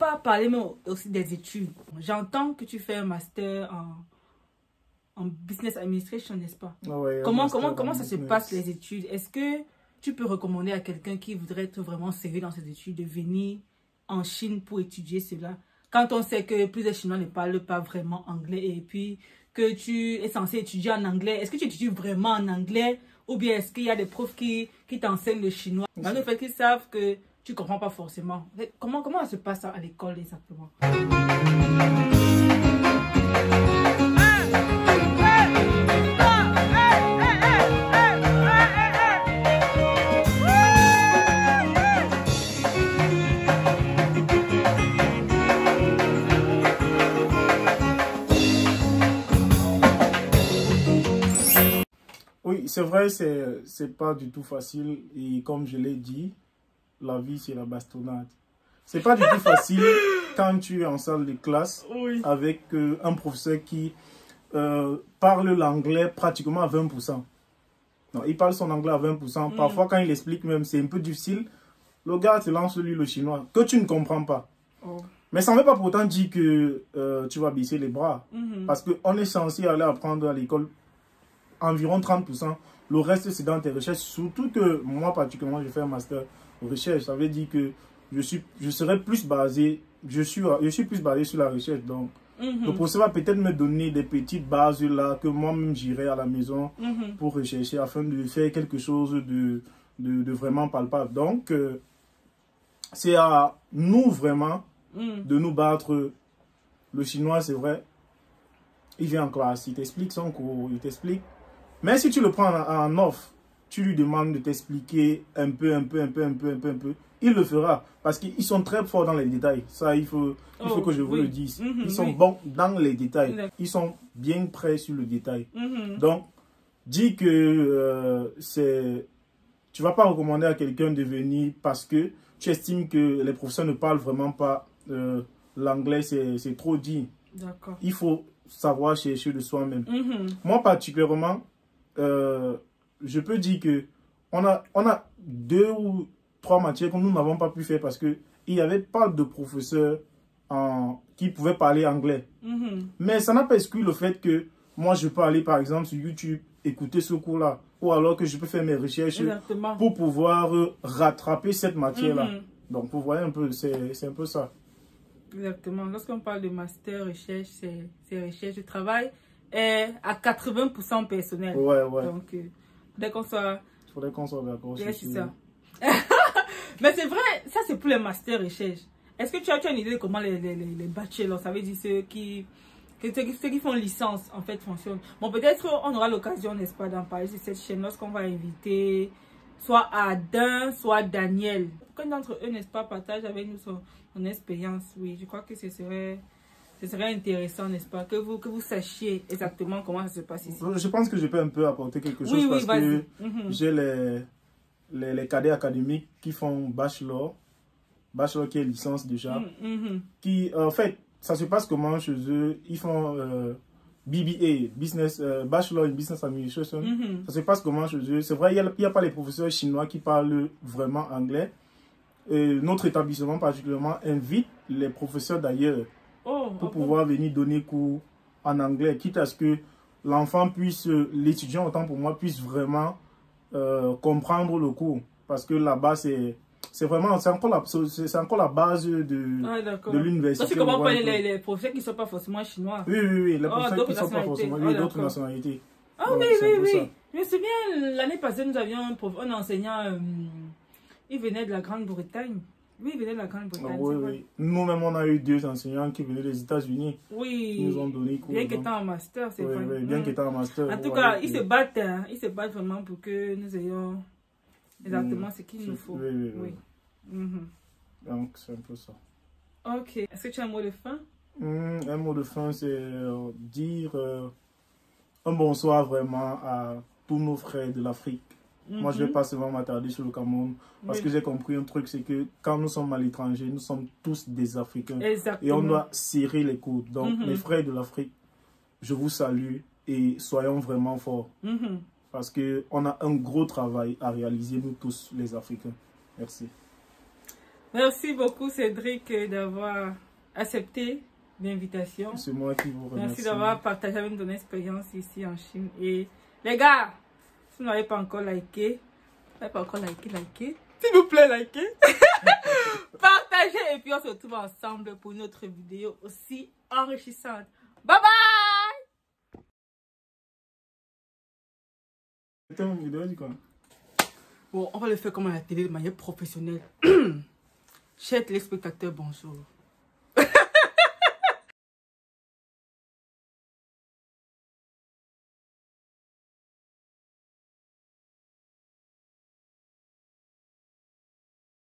pas parler mais aussi des études. J'entends que tu fais un master en business administration, n'est-ce pas? Ouais, comment ça se passe les études? Est-ce que tu peux recommander à quelqu'un qui voudrait être vraiment sérieux dans ses études de venir en Chine pour étudier cela? Quand on sait que plusieurs Chinois ne parlent pas vraiment anglais et puis que tu es censé étudier en anglais, est-ce que tu étudies vraiment en anglais ou bien est-ce qu'il y a des profs qui t'enseignent le chinois? Dans le fait qu'ils savent que tu ne comprends pas forcément. Comment ça se passe à l'école exactement? Oui, c'est vrai, c'est pas du tout facile. Et comme je l'ai dit, la vie, c'est la bastonnade. C'est pas du tout facile quand tu es en salle de classe avec un professeur qui parle l'anglais pratiquement à 20%. Non, il parle son anglais à 20%. Parfois, quand il explique même, c'est un peu difficile. Le gars te lance lui le chinois que tu ne comprends pas. Mais ça ne veut pas pourtant dire que tu vas baisser les bras. Parce qu'on est censé aller apprendre à l'école environ 30%. Le reste, c'est dans tes recherches. Surtout que moi, particulièrement, je fais un master de recherche. Ça veut dire que je serai plus basé, je suis plus basé sur la recherche. Donc, le professeur va peut-être me donner des petites bases là que moi-même j'irai à la maison pour rechercher afin de faire quelque chose de vraiment palpable. Donc, c'est à nous vraiment de nous battre. Le chinois, c'est vrai, il vient en classe, il t'explique son cours, il t'explique. Mais si tu le prends en off, tu lui demandes de t'expliquer un peu, il le fera. Parce qu'ils sont très forts dans les détails. Ça, il faut que je vous le dise. Ils sont bons dans les détails. Ils sont bien prêts sur le détail. Donc, dis que tu ne vas pas recommander à quelqu'un de venir parce que tu estimes que les professeurs ne parlent vraiment pas l'anglais, c'est trop dit. Il faut savoir chercher de soi-même. Moi, particulièrement, je peux dire que on a 2 ou 3 matières que nous n'avons pas pu faire parce qu'il n'y avait pas de professeur qui pouvait parler anglais. Mais ça n'a pas exclu le fait que moi, je peux aller par exemple sur YouTube, écouter ce cours-là, ou alors que je peux faire mes recherches pour pouvoir rattraper cette matière-là. Donc, vous voyez un peu, c'est un peu ça. Exactement. Lorsqu'on parle de master recherche, c'est recherche de travail est à 80% personnel. Donc, dès qu'on soit... Il faudrait qu'on soit d'accord. C'est ça. Mais c'est vrai, ça c'est pour les masters recherche. Est-ce que tu as une idée de comment les bachelors, ça veut dire ceux qui font licence, en fait, fonctionnent? Bon, peut-être on aura l'occasion, n'est-ce pas, d'en parler sur cette chaîne lorsqu'on va inviter soit Adin, soit Daniel. Aucun d'entre eux, n'est-ce pas, partage avec nous son expérience. Oui, je crois que ce serait intéressant, n'est-ce pas, que vous sachiez exactement comment ça se passe ici. Je pense que je peux un peu apporter quelque chose parce que j'ai les cadets académiques qui font bachelor qui est licence déjà, qui, en fait, ça se passe comment chez eux? Ils font BBA, Bachelor in Business Administration. Ça se passe comment chez eux? C'est vrai, il n'y a pas les professeurs chinois qui parlent vraiment anglais. Notre établissement particulièrement invite les professeurs d'ailleurs pour pouvoir venir donner cours en anglais, quitte à ce que l'enfant puisse, l'étudiant autant pour moi, puisse vraiment comprendre le cours. Parce que là-bas, c'est encore la base de l'université. Donc, tu comprends pas les professeurs qui ne sont pas forcément chinois? Oui, les professeurs qui ne sont pas forcément d'autres nationalités. Ah oui. Je me souviens, l'année passée, nous avions un enseignant, il venait de la Grande-Bretagne. Oui, il venait de la Grande-Bretagne. Oui. Nous-mêmes, on a eu 2 enseignants qui venaient des États-Unis. Oui. Ils nous ont donné cours. Bien qu'étant en master, c'est vrai. Oui, bien qu'étant en master. En tout cas, ils se battent. Ils se battent vraiment pour que nous ayons exactement ce qu'il nous faut. Oui. Donc, c'est un peu ça. Ok. Est-ce que tu as un mot de fin? Un mot de fin, c'est dire un bonsoir vraiment à tous nos frères de l'Afrique. Moi, je ne vais pas seulement m'attarder sur le Cameroun. Parce que j'ai compris un truc, c'est que quand nous sommes à l'étranger, nous sommes tous des Africains. Exactement. Et on doit serrer les coudes. Donc, mes frères de l'Afrique, je vous salue et soyons vraiment forts. Parce qu'on a un gros travail à réaliser, nous tous, les Africains. Merci. Merci beaucoup Cédric d'avoir accepté l'invitation. C'est moi qui vous remercie. Merci d'avoir partagé avec ton expérience ici en Chine. Et les gars, si vous n'avez pas encore liké, likez. S'il vous plaît, likez. Partagez et puis on se retrouve ensemble pour une autre vidéo aussi enrichissante. Bye bye. C'était une vidéo du quoi? Bon, on va le faire comme à la télé de manière professionnelle. Chers téléspectateurs, bonjour.